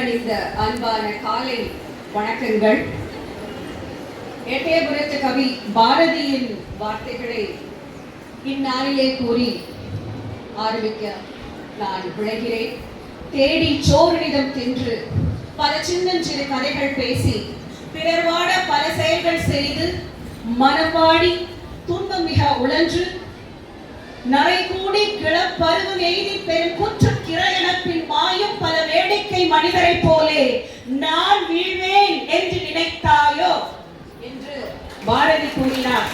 கனிந்த அன்பான காலை வணக்கங்கள். எட்டயபுரத்து கவி பாரதியின் வார்த்தைகளை இந்நாளிலே கூறி ஆரம்பிக்க நான் விளைகிறேன். தேடி சோறுனிடம் தின்று பல சின்னஞ்சிறு கதைகள் பேசி பிறர் வாட பல செயல்கள் செய்து மனம் வாடி துன்பம் மிக உழன்று நரை கூடி கிளப்பருவம் எய்தி பெரும் குற்ற கிரையனப்பின் மாயும் பல வேடிக்கை மனிதரை போலே நான் வீழ்வேன் என்று நினைத்தாயோ என்று பாரதி கூறினார்.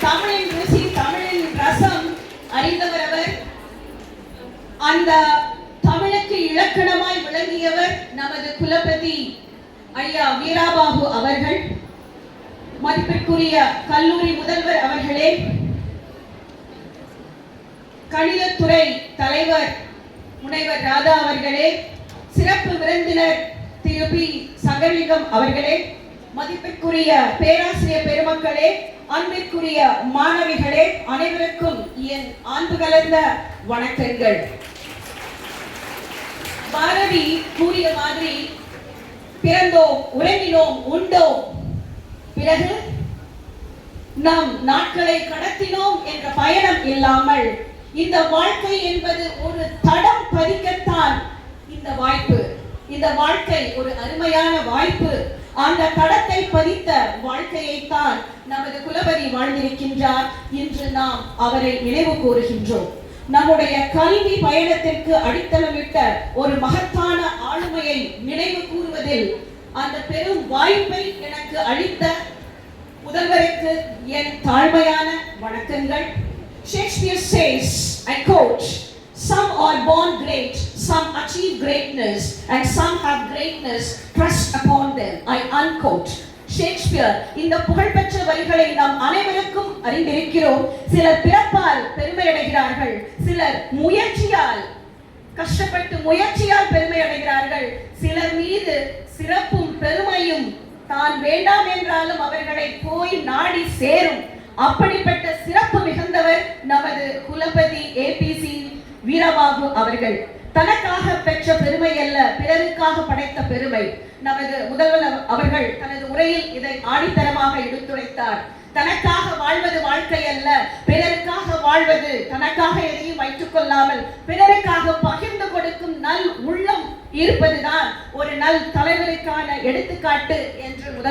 தமிழின் ருசி, தமிழின் ரசம் அறிந்தவர் அவர். அந்த தமிழுக்கு இலக்கணமாய் விளங்கியவர் நமது குலபதி ஐயா வீராபாபு அவர்கள். மதிப்பிற்குரிய கல்லூரி முதல்வர் அவர்களே, கணிதத்துறை தலைவர் முனைவர் ராதா அவர்களே, சிறப்பு விருந்தினர் திரு பி சங்கரலிங்கம் அவர்களே, மதிப்பிற்குரிய பேராசிரியர் பெருமக்களே, அன்பிற்குரிய மாணவிகளே, அனைவருக்கும் என் அன்பு கலந்த வணக்கங்கள். பாரதி கூறிய மாதிரி பிறந்தோம், உறங்கினோம், உண்டோம், பிறகு நாம் நாட்களை கடத்தினோம் என்ற பயணம் இல்லாமல் இந்த வாழ்க்கை என்பது ஒரு தடம் பதிக்கத்தான் இந்த வாய்ப்பு. இந்த வாழ்க்கை ஒரு அருமையான வாய்ப்பு. அந்த தடத்தை பதித்த வாழ்க்கையைத்தான் நமது குலபதி வாழ்ந்திருக்கின்றார். இன்று நாம் அவரை நினைவு கூறுகின்றோம். நம்முடைய கல்வி பயணத்திற்கு அடித்தளமிட்ட ஒரு மகத்தான ஆளுமையை நினைவு கூறுவதில் அந்த பெரும் வாய்ப்பை எனக்கு அளித்த முதல்வருக்கு என் தாழ்மையான வணக்கங்கள். Shakespeare says, I quote, "Some are born great, some achieve greatness, and some have greatness thrust upon them." I unquote. Shakespeare இந்த புகழ்பெற்ற வரிகளை நாம் அனைவருக்கும் அறிந்திருக்கிறோம். சிலர் பிறப்பால் பெருமை அடைகிறார்கள், சிலர் முயற்சியால் கஷ்டப்பட்டு முயற்சியால் பெருமை அடைகிறார்கள். சிலர் மீது சிறப்பும் பெருமையும் தான் வேண்டாம் என்றாலும் அவர்களை போய் நாடி சேரும். அப்படிப்பட்ட சிறப்பு மிகுந்தவர் நமது குலபதி ஏபிசி வீரபாபு அவர்கள். தனக்காக பெற்ற பெருமை அல்ல, பிறருக்காக படைத்த பெருமை. நமது முதல்வர் அவர்கள் தனது உரையில் இதை ஆணித்தரமாக எடுத்துரைத்தார். தனக்காக வாழ்வது வாழ்க்கை அல்ல, பிறருக்காக வாழ்வது. தனக்காக எதையும் வைத்துக் கொள்ளாமல் பிறருக்காக பகிர்ந்து கொடுக்கும் நல் உள்ளம் இருப்பதுதான் ஒரு நல் தலைவருக்கான எடுத்துக்காட்டு என்று முதல்